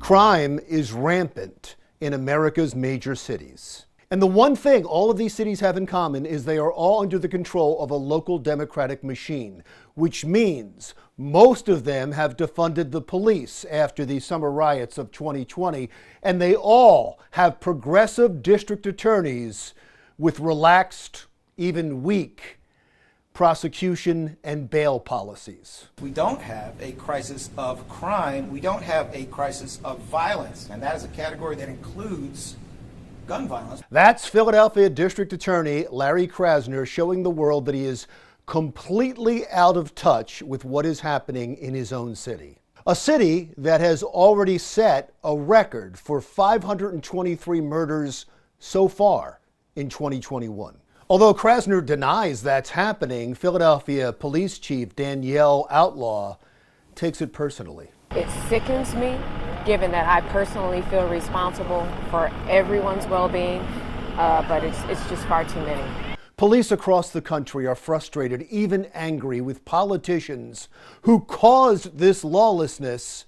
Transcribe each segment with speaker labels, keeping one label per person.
Speaker 1: Crime is rampant in America's major cities. And the one thing all of these cities have in common is they are all under the control of a local democratic machine, which means most of them have defunded the police after the summer riots of 2020, and they all have progressive district attorneys with relaxed, even weak, prosecution and bail policies.
Speaker 2: We don't have a crisis of crime. We don't have a crisis of violence. And that is a category that includes gun violence.
Speaker 1: That's Philadelphia District Attorney Larry Krasner showing the world that he is completely out of touch with what is happening in his own city. A city that has already set a record for 523 murders so far in 2021. Although Krasner denies that's happening, Philadelphia Police Chief Danielle Outlaw takes it personally.
Speaker 3: It sickens me, given that I personally feel responsible for everyone's well-being, but it's just far too many.
Speaker 1: Police across the country are frustrated, even angry, with politicians who caused this lawlessness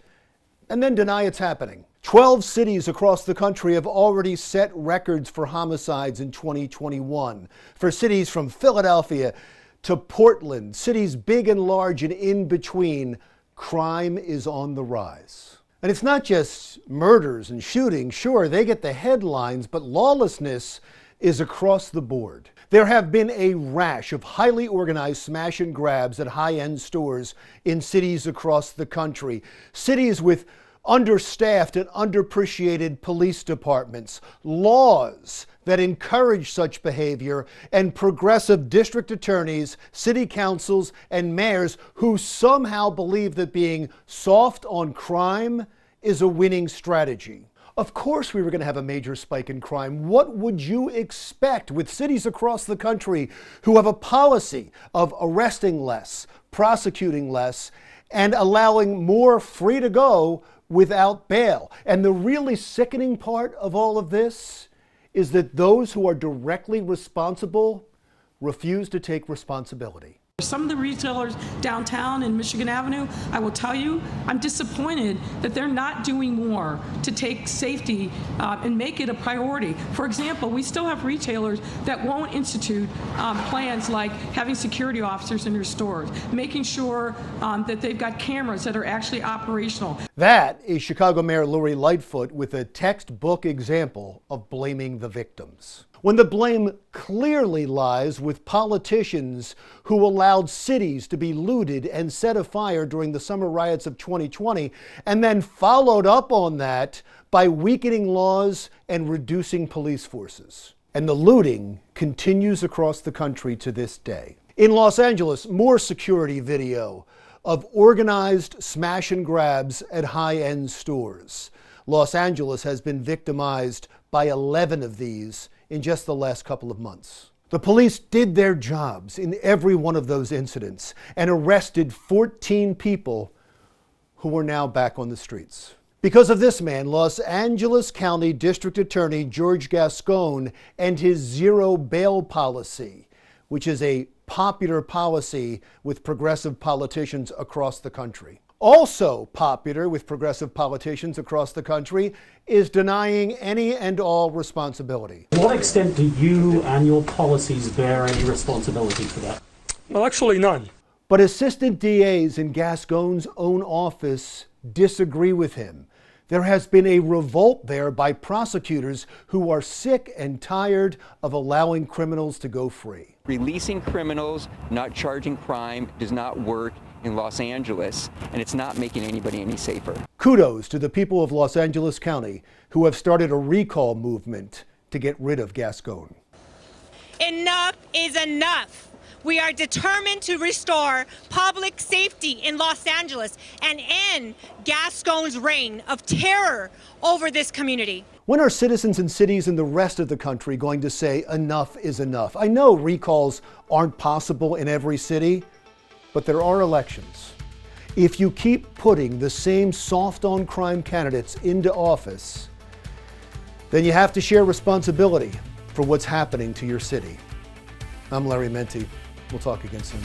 Speaker 1: and then deny it's happening. 12 cities across the country have already set records for homicides in 2021. For cities from Philadelphia to Portland, cities big and large and in between, crime is on the rise. And it's not just murders and shootings. Sure, they get the headlines, but lawlessness is across the board. There have been a rash of highly organized smash and grabs at high-end stores in cities across the country. Cities with understaffed and underappreciated police departments, laws that encourage such behavior, and progressive district attorneys, city councils, and mayors who somehow believe that being soft on crime is a winning strategy. Of course we were going to have a major spike in crime. What would you expect with cities across the country who have a policy of arresting less, prosecuting less, and allowing more free to go without bail? And the really sickening part of all of this is that those who are directly responsible refuse to take responsibility.
Speaker 4: Some of the retailers downtown in Michigan Avenue, I will tell you, I'm disappointed that they're not doing more to take safety and make it a priority. For example, we still have retailers that won't institute plans like having security officers in their stores, making sure that they've got cameras that are actually operational.
Speaker 1: That is Chicago Mayor Lori Lightfoot with a textbook example of blaming the victims, when the blame clearly lies with politicians who allowed cities to be looted and set afire during the summer riots of 2020, and then followed up on that by weakening laws and reducing police forces. And the looting continues across the country to this day. In Los Angeles, more security video of organized smash and grabs at high-end stores. Los Angeles has been victimized by 11 of these in just the last couple of months. The police did their jobs in every one of those incidents and arrested 14 people who are now back on the streets. Because of this man, Los Angeles County District Attorney George Gascon and his zero bail policy, which is a popular policy with progressive politicians across the country. Also popular with progressive politicians across the country is denying any and all responsibility.
Speaker 5: To what extent do you and your policies bear any responsibility for that?
Speaker 6: Well, actually none.
Speaker 1: But assistant DAs in Gascon's own office disagree with him. There has been a revolt there by prosecutors who are sick and tired of allowing criminals to go free.
Speaker 7: Releasing criminals, not charging crime, does not work in Los Angeles, and it's not making anybody any safer.
Speaker 1: Kudos to the people of Los Angeles County who have started a recall movement to get rid of Gascon.
Speaker 8: Enough is enough. We are determined to restore public safety in Los Angeles and end Gascon's reign of terror over this community.
Speaker 1: When are citizens in cities and the rest of the country going to say enough is enough? I know recalls aren't possible in every city, but there are elections. If you keep putting the same soft on crime candidates into office, then you have to share responsibility for what's happening to your city. I'm Larry Menti. We'll talk again soon.